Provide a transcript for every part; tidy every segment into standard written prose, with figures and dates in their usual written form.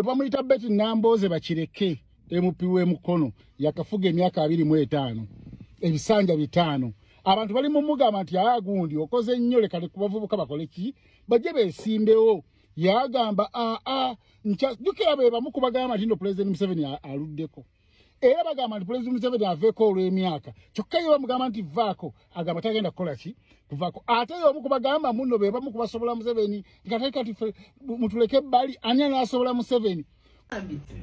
Bamuyita Betty Namboze bakireke emupiwe mukono yakafuga emyaka 25 ebisanja bitano abantu bali mu mugamba nti agundi okoze nnyo leka kubavubuka bakole ki bajje besimbewo yagamba jukira beba mukubagamba nti no President Museveni aluddeko era bagamba nti President Museveni aveko olw'emyaka kyokka yo bamugamba nti vaako agamba tagenda kukola ki kuvako ate yo mukubagamba muno beba mukubasobola Museveni ngatakati mutuleke bali anya nasobola Museveni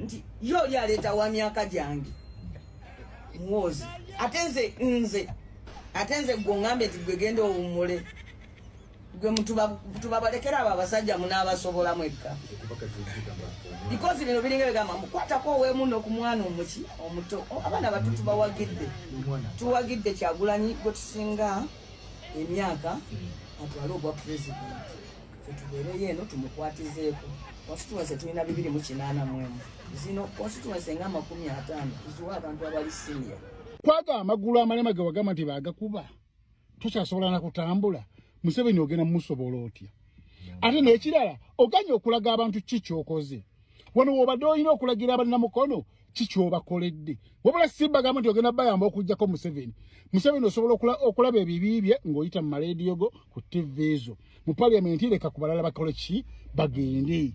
nti yo yaleta wa myaka jange mwozi atenze gongambe tigwegendo umule gwe mutubabalekera abasajja munabasobola mwekka because bino biringa bigamba mukwata ko we muno ku mwana omuki omuto abana batutu bawagidde tuwagidde Kyagulanyi gwe tusinga emyaka atwalo obwa president fetubere yeno tumukwatizeeko constituency tulina 208 mwemu zino constituency nga 50 tuzuwa abantu abali senior kwaga amagulu amalema ge wagamba nti bagakuba tukyasobola na kutambula Museveni ogenda musobola otya ate n'ekirala oganya okulaga abantu kikyokoze wano wobadde olina okulagira abalina mukono kikyobakoledde wabula simba gamba nti ogenda bayamba okujjako Museveni osobola okulaba ebibibye ng'oyita mu maleediyo go ku TV ezo mu parliament leka ku balala bakole ki bagende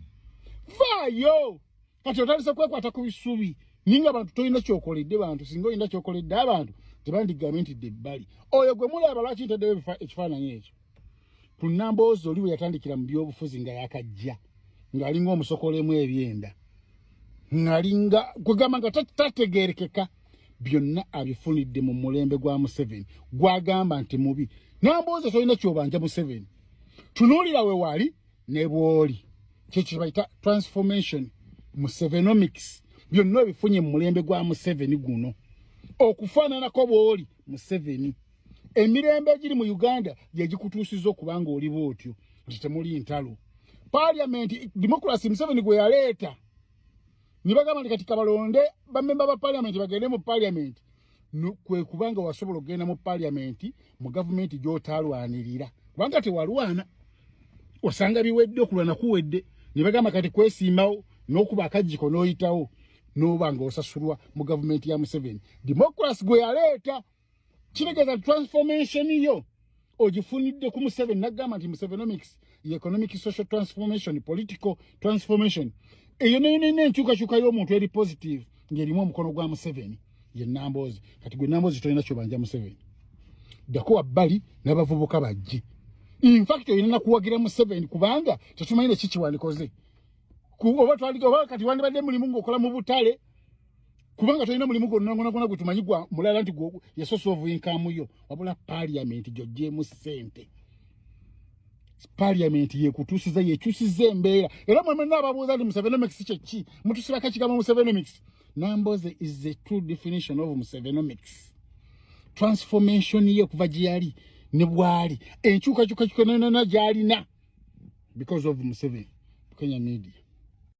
vaayo kati otandise kwekwata ku bisubi ninga abantu tolina kyokoledde bantu singa olina kyokoledde abantu tebandigambye nti debbali oyo gwe mulaba lwaki ntaddewo ekifaananyi ekyo ku Namboze oli we yatandikira mu byobufuzi nga yakajja ng'alinga omusokolemu ebyenda ng'alinga kugamba nga tategeerekeka byonna abifunidde mu mulembe gwa Museveni gwagamba nti mubi Namboze tolina kyobanja Museveni tunuulira we wali ne bw'oli kyekyo bayita transformation Musevenomics byonna bifunye mu mulembe gwa Museveni guno okufaananako bw'oli Museveni emirembe egiri mu Uganda yegikutuusiza okubanga oli bw'otyo nti temuli ntalo parliament democracy Museveni gwe yaleeta nibagamba nti kati kabalonde bamemba ba parliament bagende mu parliament kwe kubanga wasobola okugenda mu parliament mu government gy'otaalwanirira kubanga tewalwana osanga biwedde okulwana kuwedde nibagamba kati kwesimbawo n'okuba akajjiko n'oyitawo n'obanga osasulwa mu government ya Museveni democracy gwe yaleeta kiregeza transformation yo ogifunidde ku Museveni nagamba nti Musevenomics economic social transformation political transformation eyo n'enkyukakyuka y'omuntu eri positive ng'erimu omukono gwa Museveni ye Namboze kati gwe Namboze tolina kyobanja Museveni ddako wabbali n'abavubuka bajje in fact oyina nakuwagira Museveni kubanga tetumanyi kiki wandikoze oba kati wandibadde mulimu ng'okola mu butale kubanga tolina mulimu gwonna gwe tumanyi gwa mulala nti ye source of income yo wabula parliament gy'oggyemu ssente parliament yekutuusiza yekyusiza embeera era mwe n'ababuuza nti Musevenomics kyeki mutusibako ekigambo Musevenomics Namboze is the true definition of Musevenomics transformation ye kuva gyali ne bwali enkyukakyuka gyalina because of Museveni Kenya media